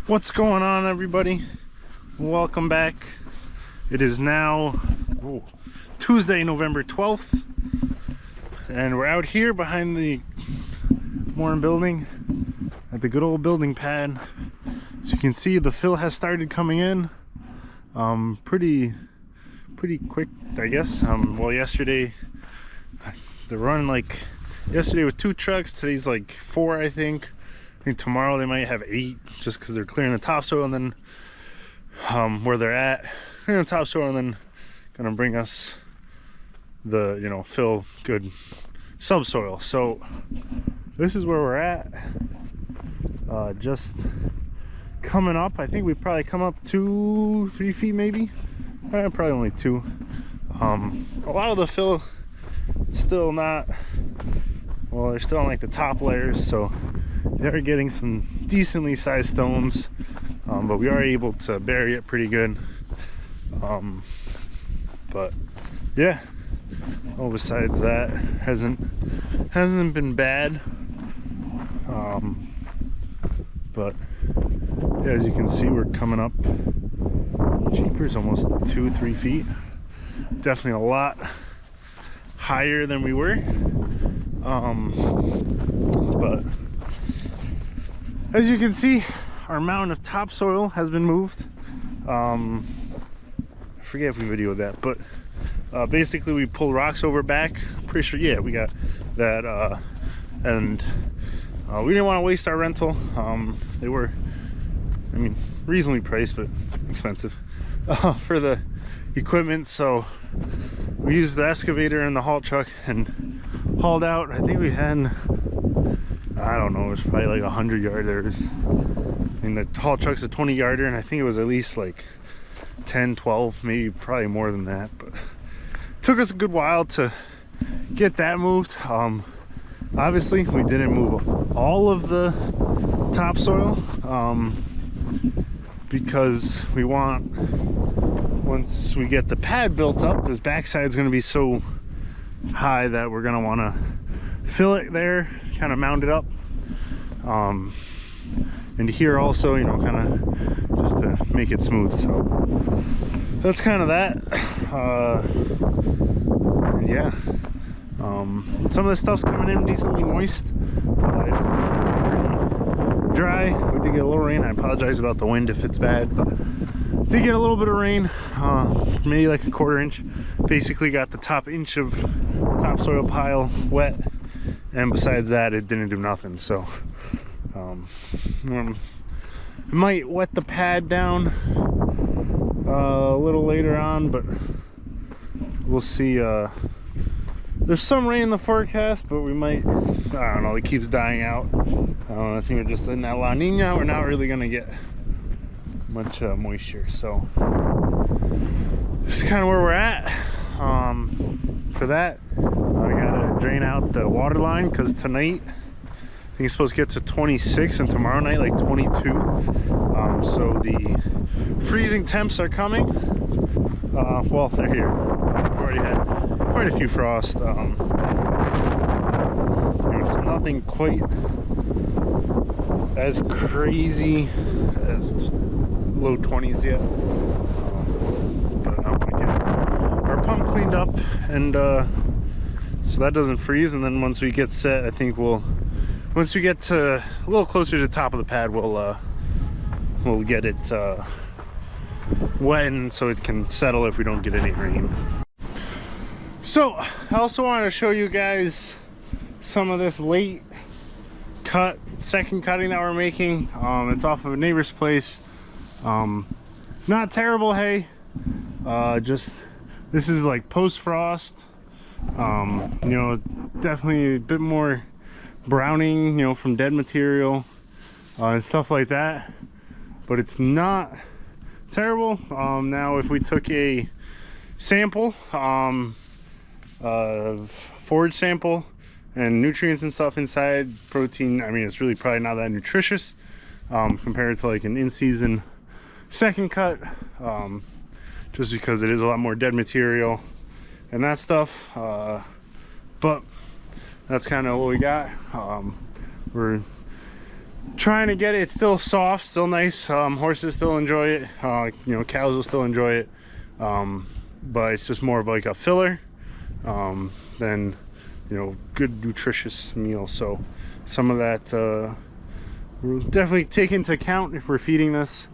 What's going on, everybody? Welcome back. It is now Tuesday, November 12th, and we're out here behind the Morin building at the good old building pad. As you can see, the fill has started coming in pretty quick, I guess. Well, yesterday they're running like yesterday with 2 trucks. Today's like 4, I think. I think tomorrow they might have 8, just because they're clearing the topsoil, and then where they're at, clearing the topsoil, and then gonna bring us the fill good subsoil. So this is where we're at. Just coming up. I think we probably come up 2-3 feet, maybe. Probably only 2. A lot of the fill still not, well, they're still on like the top layers, so they're getting some decently sized stones, but we are able to bury it pretty good. But yeah, well, besides that, hasn't been bad. But yeah, as you can see, we're coming up jeepers almost 2-3 feet. Definitely a lot higher than we were. But as you can see, our mountain of topsoil has been moved. I forget if we videoed that, but basically we pulled rocks over back. Pretty sure, yeah, we got that, and we didn't want to waste our rental. They were, I mean, reasonably priced, but expensive for the equipment. So we used the excavator and the haul truck and hauled out. I think we had, I don't know, it was probably like 100 yarders. I mean, the haul truck's a 20 yarder, and I think it was at least like 10, 12, maybe probably more than that. But it took us a good while to get that moved. Obviously, we didn't move all of the topsoil because we want, once we get the pad built up, this backside is going to be so high that we're going to want to fill it there, kind of mound it up, and here also, kind of just to make it smooth. So that's kind of that. Yeah, some of this stuff's coming in decently moist. It's dry. We did get a little rain. I apologize about the wind if it's bad, but did get a little bit of rain, maybe like a 1/4 inch. Basically got the top inch of topsoil pile wet, and besides that, it didn't do nothing. So it might wet the pad down a little later on, but we'll see. There's some rain in the forecast, but we might, I don't know, it keeps dying out. I think we're just in that La Nina. We're not really gonna get much moisture, so this is kind of where we're at. For that, I gotta drain out the water line, because tonight I think it's supposed to get to 26, and tomorrow night like 22. So the freezing temps are coming. Well, they're here. We've already had quite a few frosts. Just nothing quite as crazy as low 20s yet. But I want to get our pump cleaned up, and so that doesn't freeze. And then once we get set, I think once we get to a little closer to the top of the pad, we'll get it wet, so it can settle if we don't get any rain. So I also want to show you guys some of this late cut, second cutting that we're making. It's off of a neighbor's place. Not terrible hay. Just, this is like post frost. Definitely a bit more browning, from dead material and stuff like that. But it's not terrible. Now if we took a sample, forage sample, and nutrients and stuff inside, protein, I mean, it's really probably not that nutritious compared to like an in-season second cut, just because it is a lot more dead material and that stuff. But that's kind of what we got. We're trying to get it. It's still soft, still nice. Horses still enjoy it. You know, cows will still enjoy it. But it's just more of like a filler than, you know, good nutritious meal. So some of that we'll definitely take into account if we're feeding this.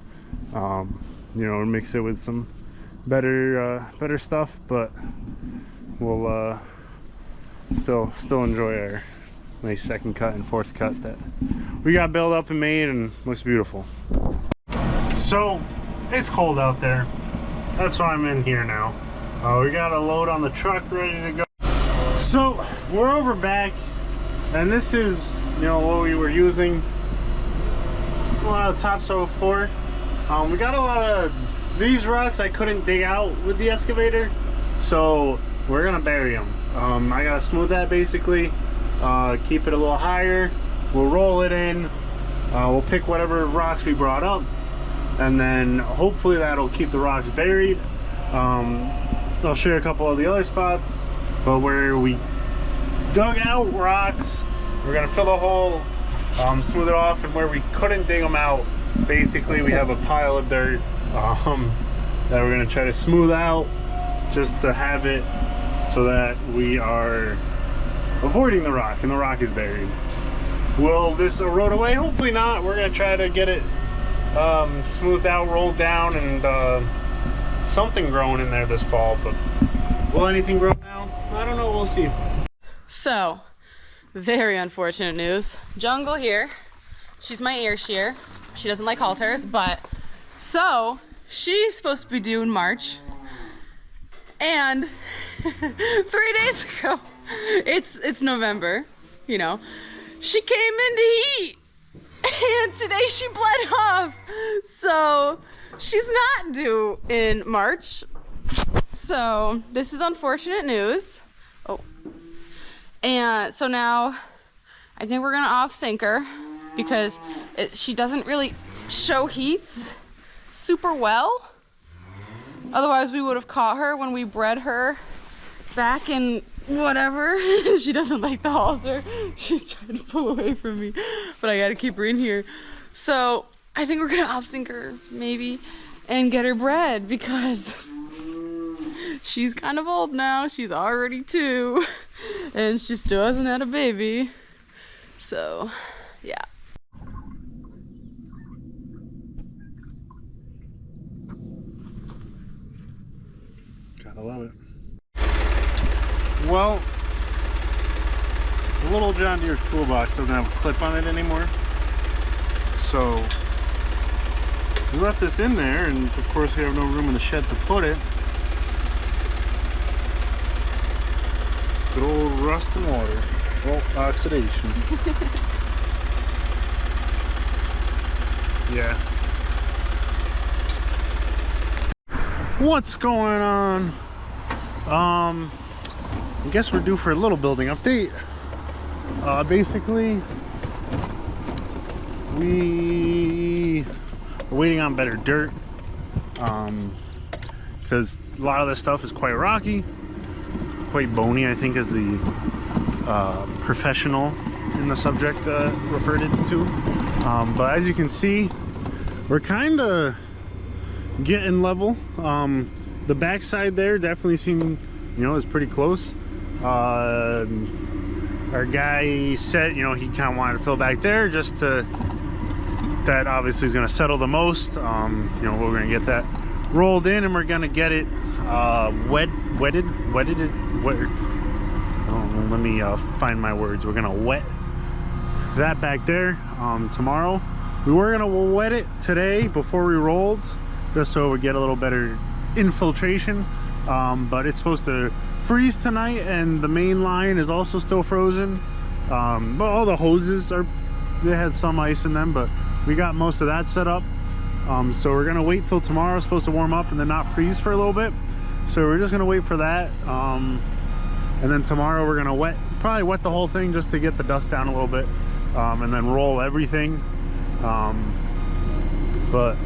You know, mix it with some better stuff, but we'll still enjoy our nice second cut and fourth cut that we got built up and made, and looks beautiful. So it's cold out there. That's why I'm in here now. We got a load on the truck ready to go. So we're over back, and this is, you know, what we were using a lot of topsoil for. We got a lot of these rocks I couldn't dig out with the excavator, so we're gonna bury them. I gotta smooth that basically, keep it a little higher. We'll roll it in. We'll pick whatever rocks we brought up, and then hopefully that'll keep the rocks buried. I'll share a couple of the other spots, but where we dug out rocks, we're gonna fill the hole, smooth it off, and where we couldn't dig them out, basically we have a pile of dirt that we're gonna try to smooth out, just to have it so that we are avoiding the rock and the rock is buried. Will this erode away? Hopefully not. We're gonna try to get it smoothed out, rolled down, and something growing in there this fall. But will anything grow now? I don't know. We'll see. So, very unfortunate news. Jungle here. She's my ear shear. She doesn't like halters, but so she's supposed to be due in March. And 3 days ago, it's November, you know, she came into heat, and today she bled off. So she's not due in March. So this is unfortunate news. Oh, and so now I think we're gonna off sync her because she doesn't really show heats super well. Otherwise we would have caught her when we bred her back in whatever. She doesn't like the halter. She's trying to pull away from me, but I gotta keep her in here. So I think we're gonna off sync her maybe and get her bred because she's kind of old now. She's already 2 and she still hasn't had a baby. So yeah. Gotta love it. Well, the little John Deere's toolbox doesn't have a clip on it anymore, so we left this in there, and of course we have no room in the shed to put it. Good old rust and water. Well, oxidation. Yeah. What's going on? I guess we're due for a little building update. Basically, we are waiting on better dirt, because a lot of this stuff is quite rocky, quite bony, I think is the professional in the subject referred it to. But as you can see, we're kind of getting level. The backside there definitely seemed, you know, is pretty close. Our guy said, you know, he kind of wanted to fill back there just to, that obviously is going to settle the most. You know, we're going to get that rolled in, and we're going to get it wetted. Oh, let me find my words. We're going to wet that back there tomorrow. We were going to wet it today before we rolled, just so we get a little better infiltration, but it's supposed to freeze tonight, and the main line is also still frozen. But all the hoses are, they had some ice in them, but we got most of that set up. So we're gonna wait till tomorrow. It's supposed to warm up and then not freeze for a little bit, so we're just gonna wait for that, and then tomorrow we're gonna probably wet the whole thing just to get the dust down a little bit, and then roll everything. But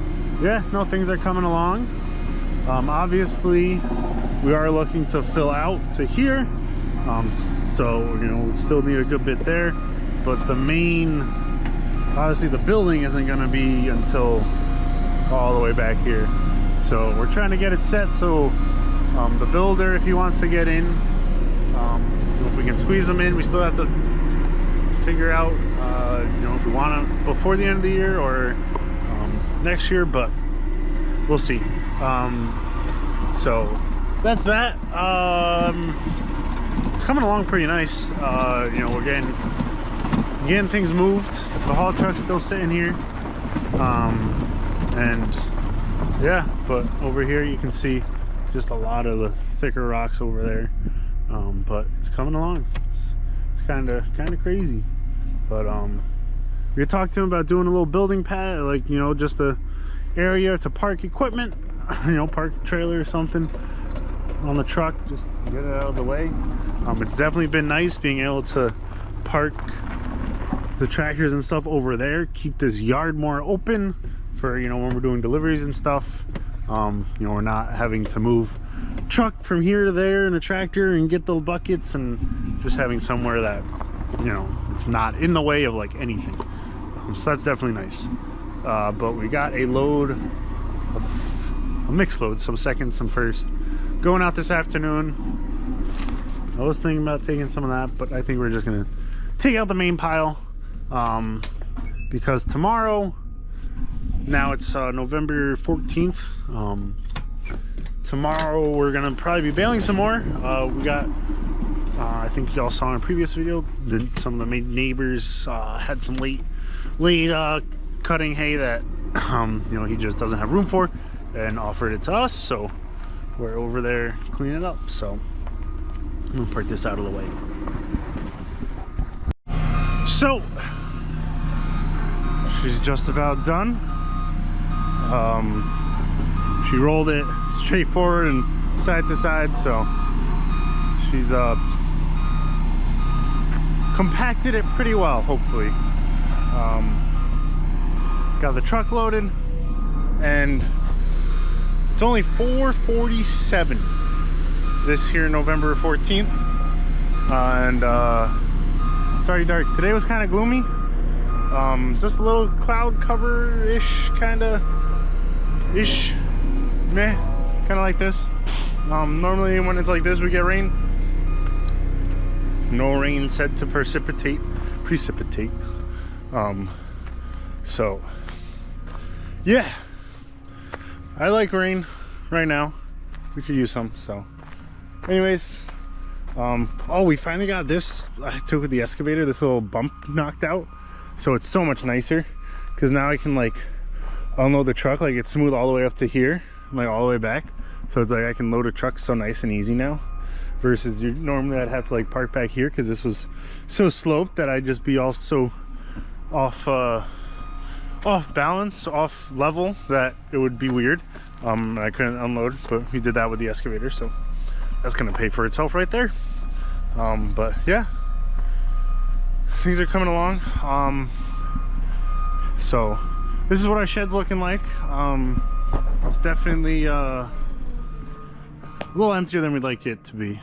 yeah, no, things are coming along. Obviously we are looking to fill out to here, so you know, still need a good bit there, but the main obviously the building isn't going to be until all the way back here. So we're trying to get it set so the builder, if he wants to get in, if we can squeeze them in, we still have to figure out if we want to before the end of the year or next year, but we'll see. So that's that. It's coming along pretty nice. We're getting things moved. The haul truck's still sitting here, and yeah, but over here you can see just a lot of the thicker rocks over there, but it's coming along. It's kind of crazy, but we talked to him about doing a little building pad, like just a area to park equipment, park a trailer or something on the truck, just get it out of the way. It's definitely been nice being able to park the tractors and stuff over there, keep this yard more open for when we're doing deliveries and stuff. We're not having to move truck from here to there in a tractor and get the buckets, and just having somewhere that it's not in the way of like anything. So that's definitely nice. But we got a load of a mixed load, some second, some first, going out this afternoon. I was thinking about taking some of that, but I think we're just gonna take out the main pile, because tomorrow, now it's November 14th, tomorrow we're gonna probably be baling some more. We got I think y'all saw in a previous video that some of the neighbors had some late cutting hay that he just doesn't have room for, and offered it to us, so we're over there cleaning it up. So I'm gonna park this out of the way. So she's just about done. She rolled it straight forward and side to side, so she's compacted it pretty well, hopefully. Got the truck loaded, and it's only 4:47 this here November 14th, and it's already dark. Today was kind of gloomy, just a little cloud cover-ish, kind of like this. Normally when it's like this we get rain. No rain said to precipitate. So yeah, I like rain right now. We could use some. So anyways, oh, we finally got this. I took with the excavator, this little bump knocked out, so it's so much nicer, because now I can like unload the truck, like it's smooth all the way up to here, like all the way back. So it's like I can load a truck so nice and easy now, versus normally I'd have to like park back here because this was so sloped that I'd just be all so off balance, off level, that it would be weird. I couldn't unload, but we did that with the excavator, so that's gonna pay for itself right there. But yeah, things are coming along. So this is what our shed's looking like. It's definitely a little emptier than we'd like it to be.